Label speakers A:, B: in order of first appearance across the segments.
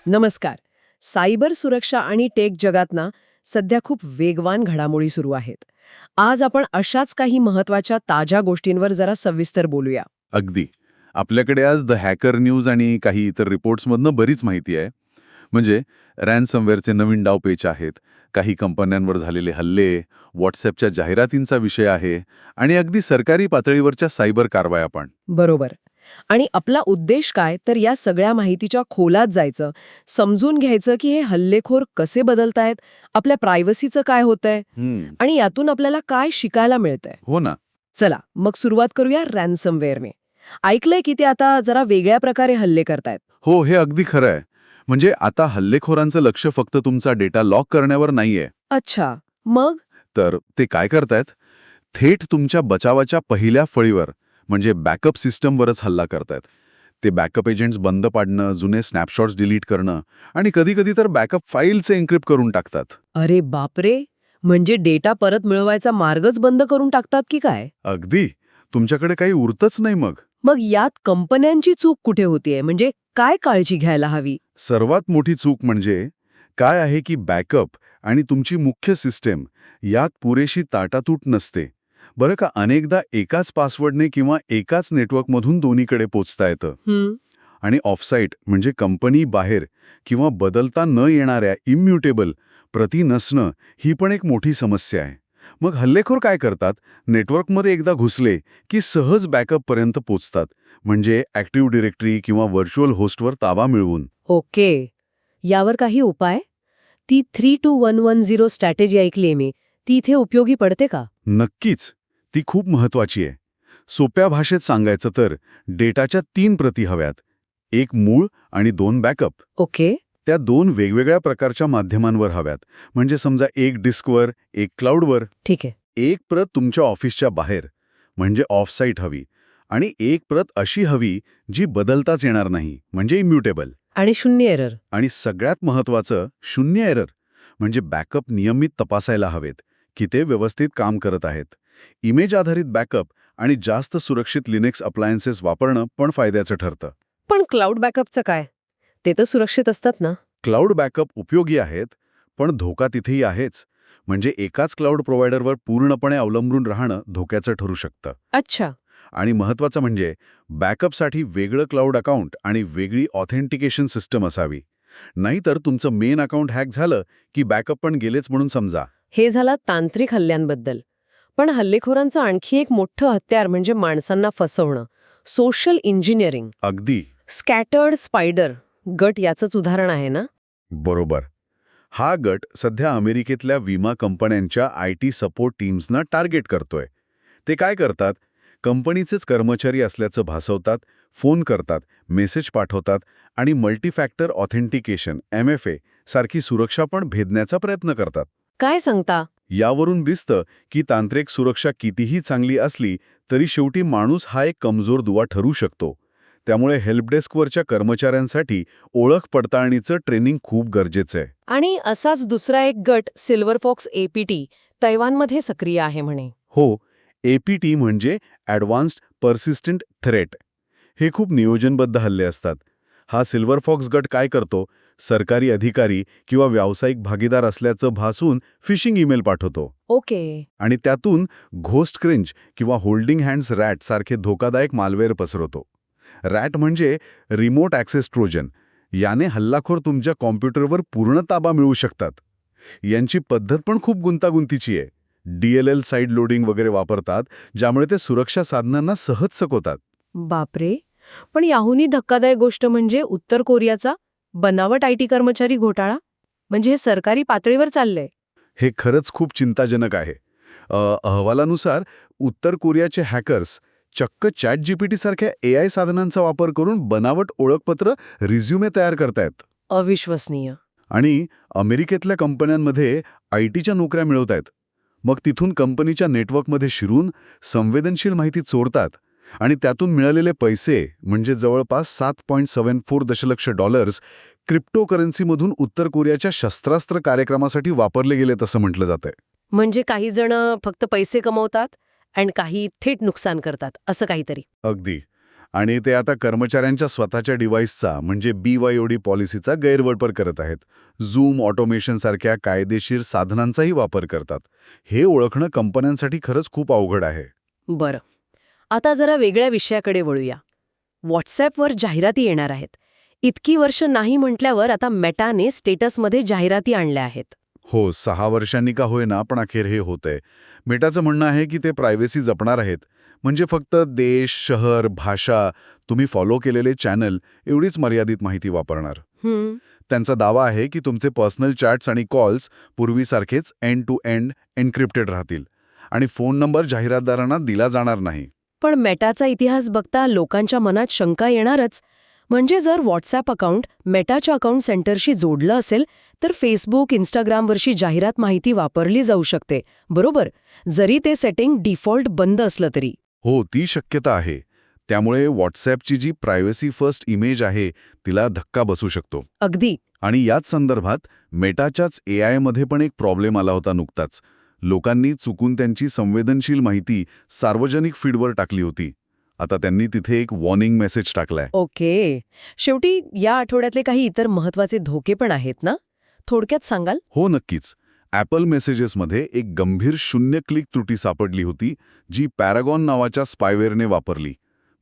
A: नमस्कार. सायबर सुरक्षा आणि टेक जगात ना सध्या खूप वेगवान घडामोडी सुरू आहेत. आज आपण अशाच काही महत्वाच्या ताज्या गोष्टींवर जरा सविस्तर बोलूया.
B: अगदी. आपल्याकडे आज द हॅकर न्यूज आणि काही इतर रिपोर्ट्समधनं बरीच माहिती आहे. म्हणजे रॅन्समवेअरचे नवीन डावपेच आहेत, काही कंपन्यांवर झालेले हल्ले, व्हॉट्सॲपच्या जाहिरातींचा विषय आहे आणि अगदी सरकारी पातळीवरच्या सायबर कारवाया पण.
A: बरोबर. आणि आपला उद्देश काय तर या सगळ्या माहितीच्या खोलात जायचं, समजून घ्यायचं की हे हल्लेखोर कसे बदलतायत, आपल्या प्रायव्हसीचं काय होतंय आणि यातून आपल्याला काय शिकायला मिळतंय.
B: हो ना.
A: चला मग सुरुवात करूया रॅन्समवेअरने. ऐकलंय की ते आता जरा वेगळ्या प्रकारे हल्ले करतायत.
B: हो, हे अगदी खरं आहे. म्हणजे आता हल्लेखोरांचं लक्ष फक्त तुमचा डेटा लॉक करण्यावर नाहीये.
A: अच्छा, मग?
B: तर ते काय करतायत? थेट तुमच्या बचावाच्या पहिल्या फळीवर म्हणजे बॅकअप सिस्टमवरच हल्ला करतायत. ते बॅकअप एजंट्स बंद पाडणं, जुने स्नॅपशॉट्स डिलीट करणं आणि कधी-कधी तर बॅकअप फाईलचे एन्क्रिप्ट करून टाकतात.
A: अरे बापरे, म्हणजे डेटा परत मिळवायचा मार्गच बंद करून टाकतात की काय?
B: अगदी. तुमच्याकडे काही उरतच नाही मग.
A: मग यात कंपन्यांची चूक कुठे होतीये, म्हणजे काय काळजी घ्यायला हवी?
B: सर्वात मोठी चूक म्हणजे काय आहे की बॅकअप आणि तुमची मुख्य सिस्टीम यात पुरेशी ताटातूट नसते. बरं का, अनेकदा एकाच पासवर्डने किंवा एकाच नेटवर्कमधून दोन्हीकडे पोचता येतं. आणि ऑफसाईट म्हणजे कंपनी बाहेर किंवा बदलता न येणाऱ्या इम्युटेबल प्रती नसणं ही पण एक मोठी समस्या आहे. मग हल्लेखोर काय करतात? नेटवर्कमध्ये एकदा घुसले की सहज बॅकअपपर्यंत पोचतात, म्हणजे ॲक्टिव्ह डिरेक्टरी किंवा व्हर्च्युअल होस्टवर ताबा मिळवून.
A: ओके. यावर काही उपाय? ती 3-2-1-1-0 स्ट्रॅटेजी ऐकलीये मी. ती इथे उपयोगी पडते का?
B: नक्कीच. ती खूप महत्वाची आहे. सोप्या भाषेत सांगायचं तर डेटाच्या 3 प्रती हव्यात. एक मूळ आणि 2 बॅकअप.
A: ओके.
B: त्या 2 वेगवेगळ्या प्रकारच्या माध्यमांवर हव्यात. म्हणजे समजा एक डिस्कवर, एक क्लाउडवर.
A: ठीक आहे.
B: एक प्रत तुमच्या ऑफिसच्या बाहेर म्हणजे ऑफ साईट हवी आणि एक प्रत अशी हवी जी बदलताच येणार नाही, म्हणजे इम्युटेबल.
A: आणि 0 एरर.
B: आणि सगळ्यात महत्वाचं 0 एरर. म्हणजे बॅकअप नियमित तपासायला हवेत की ते व्यवस्थित काम करत आहेत. इमेज आधारित बॅकअप आणि जास्त सुरक्षित लिनक्स अप्लायन्सेस वापरणं पण फायद्याचं ठरतं.
A: पण क्लाउड बॅकअपचं काय? ते तर सुरक्षित असतात ना?
B: क्लाउड बॅकअप उपयोगी आहेत, पण धोका तिथेही आहेच. म्हणजे एकाच क्लाउड प्रोव्हायडरवर पूर्णपणे अवलंबून राहणं धोक्याचं ठरू शकतं.
A: अच्छा.
B: आणि महत्त्वाचं म्हणजे बॅकअपसाठी वेगळं क्लाउड अकाउंट आणि वेगळी ऑथेंटिकेशन सिस्टम असावी. नाहीतर तुमचं मेन अकाउंट हॅक झालं की बॅकअप पण गेलेच म्हणून समजा.
A: हे झालं तांत्रिक हल्ल्यांबद्दल. पण हल्लेखोरांचं आणखी एक मोठं हत्यार म्हणजे माणसांना फसवणं. Social engineering.
B: अगदी.
A: स्कॅटर्ड स्पायडर गट याचंच उदाहरण आहे ना?
B: बरोबर. हा गट सध्या अमेरिकेतल्या विमा कंपन्यांच्या IT सपोर्ट टीम्सना टार्गेट करतोय. ते काय करतात? कंपनीचेच कर्मचारी असल्याचं भासवतात, फोन करतात, मेसेज पाठवतात आणि मल्टीफॅक्टर ऑथेंटिकेशन MFA सारखी सुरक्षा पण भेदण्याचा प्रयत्न करतात.
A: काय सांगता?
B: यावरून दिसतं की तांत्रिक सुरक्षा कितीही चांगली असली तरी शेवटी माणूस हा एक कमजोर दुवा ठरू शकतो. त्यामुळे हेल्पडेस्कवरच्या कर्मचाऱ्यांसाठी ओळख पडताळणीचं ट्रेनिंग खूप गरजेचं आहे.
A: आणि असाच दुसरा एक गट सिल्वर फॉक्स APT तैवानमध्ये सक्रिय आहे म्हणे.
B: हो, APT म्हणजे ॲडव्हान्स्ड पर्सिस्टंट थ्रेट. हे खूप नियोजनबद्ध हल्ले असतात. हा सिल्वर फॉक्स गट काय करतो? सरकारी अधिकारी किंवा व्यावसायिक भागीदार असल्याचं भासून फिशिंग ईमेल पाठवतो.
A: ओके.
B: आणि त्यातून घोस्ट क्रिंज किंवा होल्डिंग हँड्स रॅट सारखे धोकादायक मालवेअर पसरवतो. रॅट म्हणजे रिमोट ॲक्सेस ट्रोजन. याने हल्लाखोर तुमच्या कॉम्प्युटरवर पूर्ण ताबा मिळवू शकतात. यांची पद्धत पण खूप गुंतागुंतीची आहे. DLL साईड लोडिंग वगैरे वापरतात, ज्यामुळे ते सुरक्षा साधनांना सहज सकवतात.
A: बापरे. पण याहूनही धक्कादायक गोष्ट म्हणजे उत्तर कोरियाचा बनावट IT कर्मचारी घोटाळा. म्हणजे हे सरकारी पातळीवर चाललंय.
B: हे खरंच खूप चिंताजनक आहे. अहवालानुसार उत्तर कोरियाचे हॅकर्स चक्क ChatGPT सारख्या AI साधनांचा वापर करून बनावट ओळखपत्र रिझ्युमे तयार करतायत.
A: अविश्वसनीय.
B: आणि अमेरिकेतल्या कंपन्यांमध्ये ITच्या नोकऱ्या मिळवत आहेत. मग तिथून कंपनीच्या नेटवर्कमध्ये शिरून संवेदनशील माहिती चोरतात आणि त्यातून मिळालेले पैसे म्हणजे जवळपास $7.74 दशलक्ष क्रिप्टोकरन्सीमधून उत्तर कोरियाच्या शस्त्रास्त्र कार्यक्रमासाठी वापरले गेलेत असं म्हटलं जातंय.
A: म्हणजे काही जण फक्त पैसे कमवतात आणि काही थेट नुकसान करतात असं काहीतरी.
B: अगदी. आणि ते आता कर्मचाऱ्यांच्या स्वतःच्या डिव्हाइसचा म्हणजे BYOD पॉलिसीचा गैरवापर करत आहेत. झूम ऑटोमेशनसारख्या कायदेशीर साधनांचाही वापर करतात. हे ओळखणं कंपन्यांसाठी खरंच खूप अवघड आहे.
A: बरं. आता जरा वेगळ्या विषयाकडे वळूया. व्हॉट्सॲपवर जाहिराती येणार आहेत. इतकी वर्ष नाही म्हटल्यावर आता मेटाने स्टेटसमध्ये जाहिराती आणल्या आहेत.
B: हो, 6 वर्षांनी का होईना पण अखेर हे होतंय. मेटाचं म्हणणं आहे की ते प्रायव्हसी जपणार आहेत. म्हणजे फक्त देश, शहर, भाषा, तुम्ही फॉलो केलेले चॅनल एवढीच मर्यादित माहिती वापरणार. त्यांचा दावा आहे की तुमचे पर्सनल चॅट्स आणि कॉल्स पूर्वीसारखेच एंड टू एंड एन्क्रिप्टेड राहतील आणि फोन नंबर जाहिरातदारांना दिला जाणार नाही.
A: पण मेटाचा इतिहास बघता लोकांच्या मनात शंका येणारच. म्हणजे जर व्हॉट्सॲप अकाउंट मेटाच्या अकाउंट सेंटरशी जोडलं असेल तर फेसबुक, इंस्टाग्रामवरची जाहिरात माहिती वापरली जाऊ शकते, बरोबर? जरी ते सेटिंग डिफॉल्ट बंद असलं तरी.
B: हो, ती शक्यता आहे. त्यामुळे व्हॉट्सॲपची जी प्रायव्हसी फर्स्ट इमेज आहे तिला धक्का बसू शकतो.
A: अगदी.
B: आणि याच संदर्भात मेटाच्याच AIमध्ये पण एक प्रॉब्लेम आला होता नुकताच. लोकांनी चुकून त्यांची संवेदनशील माहिती सार्वजनिक फीडवर टाकली होती. आता त्यांनी तिथे एक वॉर्निंग मेसेज टाकलाय.
A: ओके. शेवटी या आठवड्यातले काही इतर महत्वाचे धोके पण आहेत ना? थोडक्यात सांगाल?
B: हो, नक्कीच. ॲपल मेसेजेसमध्ये एक गंभीर 0 क्लिक त्रुटी सापडली होती, जी पॅरागॉन नावाच्या स्पायवेअरने वापरली.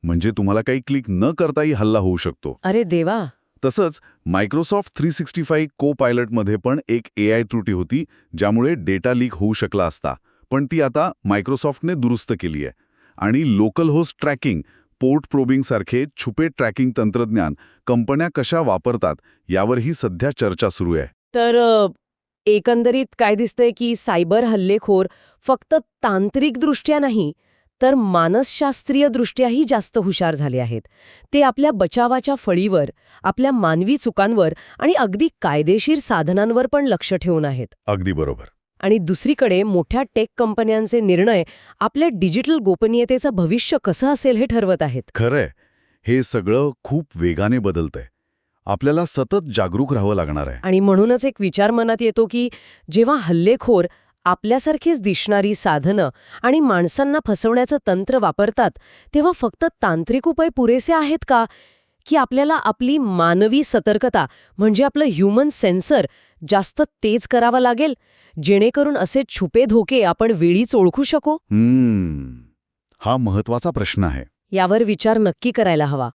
B: म्हणजे तुम्हाला काही क्लिक न करताही हल्ला होऊ शकतो.
A: अरे देवा.
B: तसंच मायक्रोसॉफ्ट 365 को-पायलटमध्ये पण एक AI त्रुटी होती, ज्यामुळे डेटा लीक होऊ शकला असता. पण ती आता मायक्रोसॉफ्टने दुरुस्त केली आहे. आणि local host tracking, port probing सारखे छुपे ट्रॅकिंग तंत्रज्ञान कंपन्या कशा वापरतात यावरही सध्या चर्चा सुरू आहे.
A: तर एकंदरीत काय दिसतंय की सायबर हल्लेखोर फक्त तांत्रिकदृष्ट्या नाही तर मानसशास्त्रीय दृष्ट्याही जास्त हुशार झाले आहेत. ते आपल्या बचावाच्या फळीवर, आपल्या मानवी चुकांवर आणि अगदी कायदेशीर साधनांवर पण लक्ष ठेवून आहेत.
B: अगदी बरोबर.
A: आणि दुसरीकडे मोठ्या टेक कंपन्यांचे निर्णय आपल्या डिजिटल गोपनीयतेचं भविष्य कसं असेल हे ठरवत आहेत.
B: खरंय, हे सगळं खूप वेगाने बदलतंय. आपल्याला सतत जागरूक राहावं लागणार आहे.
A: आणि म्हणूनच एक विचार मनात येतो की जेव्हा हल्लेखोर आपल्यासारखीच दिसणारी साधनं आणि माणसांना फसवण्याचं तंत्र वापरतात तेव्हा फक्त तांत्रिक उपाय पुरेसे आहेत का? की आपल्याला आपली मानवी सतर्कता म्हणजे आपलं ह्युमन सेन्सर जास्त तेज करावा लागेल जेणेकरून असे छुपे धोके आपण वेळीच ओळखू शकू?
B: हा महत्वाचा प्रश्न आहे.
A: यावर विचार नक्की करायला हवा.